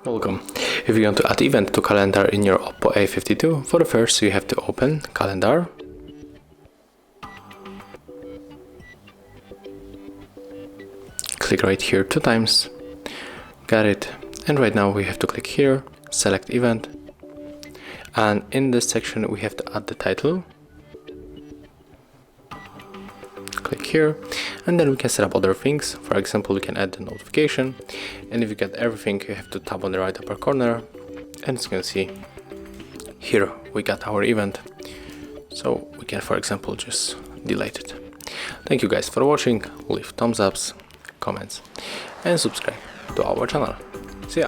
Welcome. If you want to add event to calendar in your Oppo A52, for the first you have to open Calendar. Click right here 2 times. Got it. And right now we have to click here, select event. And in this section we have to add the title. Click here, and then we can set up other things. For example, we can add the notification, and if you get everything, you have to tap on the right upper corner, and as you can see here we got our event, so we can, for example, just delete it. Thank you guys for watching. Leave thumbs ups, comments, and subscribe to our channel. See ya.